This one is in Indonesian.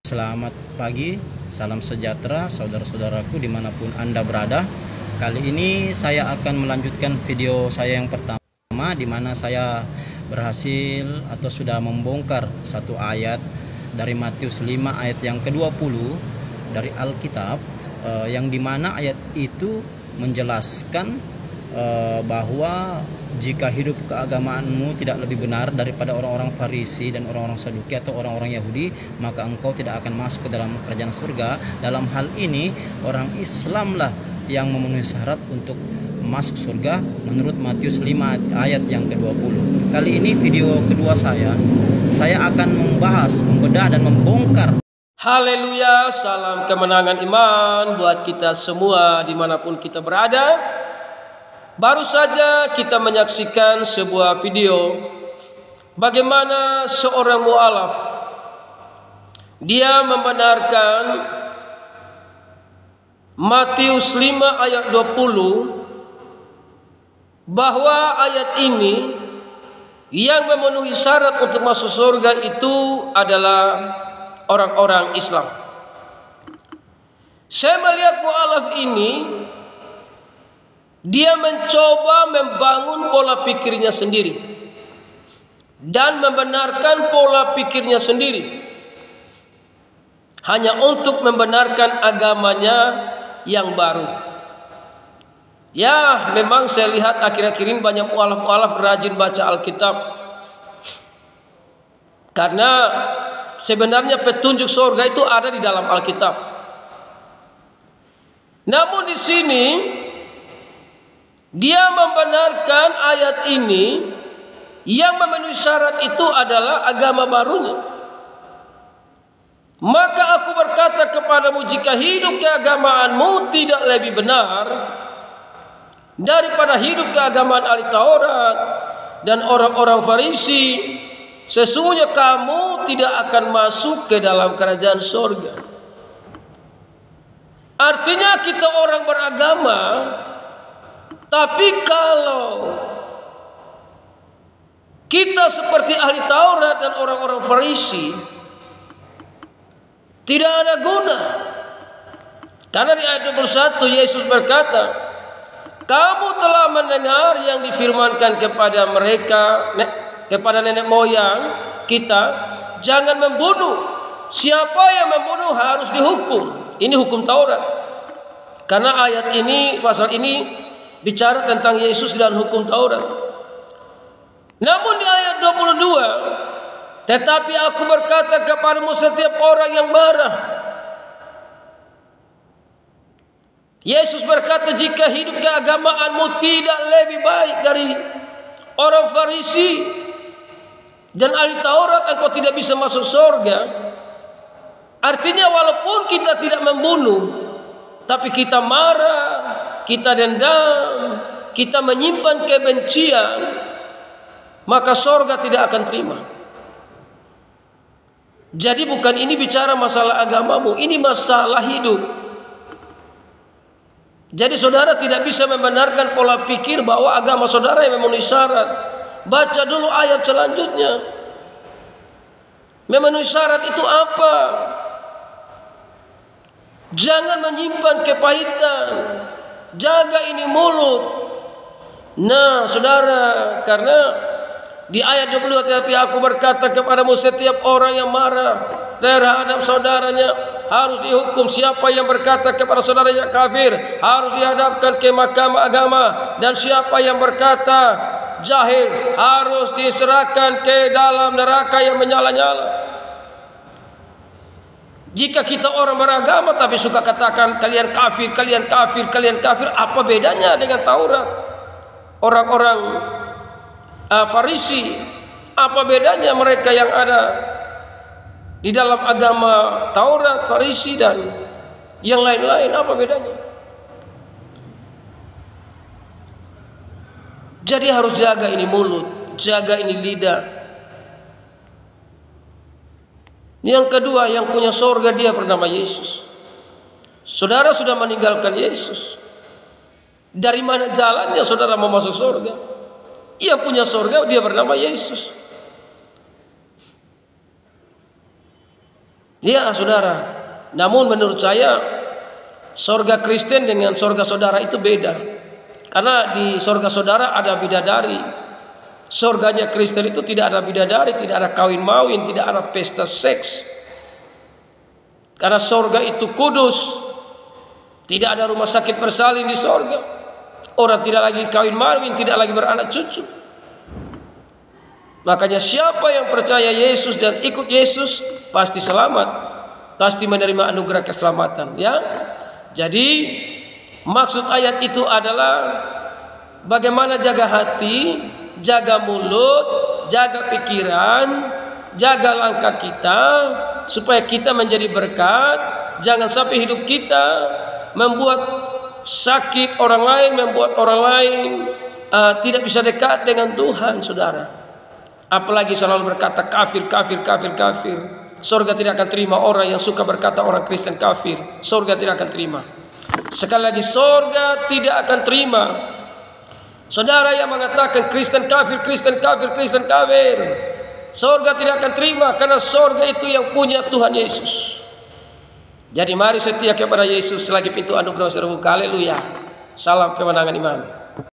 Selamat pagi, salam sejahtera saudara-saudaraku dimanapun Anda berada. Kali ini saya akan melanjutkan video saya yang pertama, di mana saya berhasil atau sudah membongkar satu ayat dari Matius 5 ayat yang ke-20 dari Alkitab, yang dimana ayat itu menjelaskan bahwa jika hidup keagamaanmu tidak lebih benar daripada orang-orang Farisi dan orang-orang Saduki atau orang-orang Yahudi, maka engkau tidak akan masuk ke dalam kerajaan surga. Dalam hal ini orang Islamlah yang memenuhi syarat untuk masuk surga menurut Matius 5 ayat yang ke-20. Kali ini video kedua saya akan membahas, membedah dan membongkar. Haleluya, salam kemenangan iman buat kita semua dimanapun kita berada. Baru saja kita menyaksikan sebuah video bagaimana seorang mu'alaf dia membenarkan Matius 5 ayat 20 bahwa ayat ini yang memenuhi syarat untuk masuk surga itu adalah orang-orang Islam. Saya melihat mu'alaf ini, dia mencoba membangun pola pikirnya sendiri dan membenarkan pola pikirnya sendiri hanya untuk membenarkan agamanya yang baru. Ya, memang saya lihat akhir-akhir ini banyak mu'alaf-mu'alaf rajin baca Alkitab, karena sebenarnya petunjuk surga itu ada di dalam Alkitab. Namun di sini dia membenarkan ayat ini yang memenuhi syarat itu adalah agama barunya. Maka aku berkata kepadamu, jika hidup keagamaanmu tidak lebih benar daripada hidup keagamaan ahli Taurat dan orang-orang Farisi, sesungguhnya kamu tidak akan masuk ke dalam kerajaan surga. Artinya kita orang beragama, tapi kalau kita seperti ahli Taurat dan orang-orang Farisi, tidak ada guna. Karena di ayat 21 Yesus berkata, kamu telah mendengar yang difirmankan kepada mereka, kepada nenek moyang kita, jangan membunuh. Siapa yang membunuh harus dihukum. Ini hukum Taurat. Karena ayat ini, pasal ini bicara tentang Yesus dan hukum Taurat. Namun di ayat 22, tetapi aku berkata kepadamu, setiap orang yang marah. Yesus berkata, jika hidup keagamaanmu tidak lebih baik dari orang Farisi dan ahli Taurat, engkau tidak bisa masuk surga. Artinya walaupun kita tidak membunuh, tapi kita marah, kita dendam, kita menyimpan kebencian, maka surga tidak akan terima. Jadi bukan ini bicara masalah agamamu, ini masalah hidup. Jadi saudara tidak bisa membenarkan pola pikir bahwa agama saudara yang memenuhi syarat. Baca dulu ayat selanjutnya. Memenuhi syarat itu apa? Jangan menyimpan kepahitan. Jaga ini mulut. Nah saudara, karena di ayat 22, tapi aku berkata kepadamu, setiap orang yang marah terhadap saudaranya harus dihukum. Siapa yang berkata kepada saudaranya kafir harus dihadapkan ke mahkamah agama. Dan siapa yang berkata jahil harus diserahkan ke dalam neraka yang menyala-nyala. Jika kita orang beragama tapi suka katakan kalian kafir, kalian kafir, kalian kafir, apa bedanya dengan Taurat? Orang-orang Farisi, apa bedanya mereka yang ada di dalam agama Taurat, Farisi dan yang lain-lain, apa bedanya? Jadi harus jaga ini mulut, jaga ini lidah. Yang kedua, yang punya surga dia bernama Yesus. Saudara sudah meninggalkan Yesus. Dari mana jalannya saudara mau masuk surga? Yang punya surga, dia bernama Yesus. Ya saudara, namun menurut saya sorga Kristen dengan sorga saudara itu beda. Karena di sorga saudara ada bidadari. Sorganya Kristen itu tidak ada bidadari, tidak ada kawin mawin, tidak ada pesta seks. Karena sorga itu kudus. Tidak ada rumah sakit bersalin di sorga. Orang tidak lagi kawin mawin, tidak lagi beranak cucu. Makanya siapa yang percaya Yesus dan ikut Yesus pasti selamat, pasti menerima anugerah keselamatan. Ya, jadi maksud ayat itu adalah bagaimana jaga hati, jaga mulut, jaga pikiran, jaga langkah kita supaya kita menjadi berkat. Jangan sampai hidup kita membuat sakit orang lain, membuat orang lain tidak bisa dekat dengan Tuhan, saudara. Apalagi selalu berkata kafir, kafir, kafir, kafir. Surga tidak akan terima orang yang suka berkata orang Kristen kafir. Surga tidak akan terima. Sekali lagi, surga tidak akan terima saudara yang mengatakan Kristen kafir, Kristen kafir, Kristen kafir. Surga tidak akan terima, karena surga itu yang punya Tuhan Yesus. Jadi mari setia kepada Yesus selagi pintu anugerah terbuka. Haleluya. Salam kemenangan iman.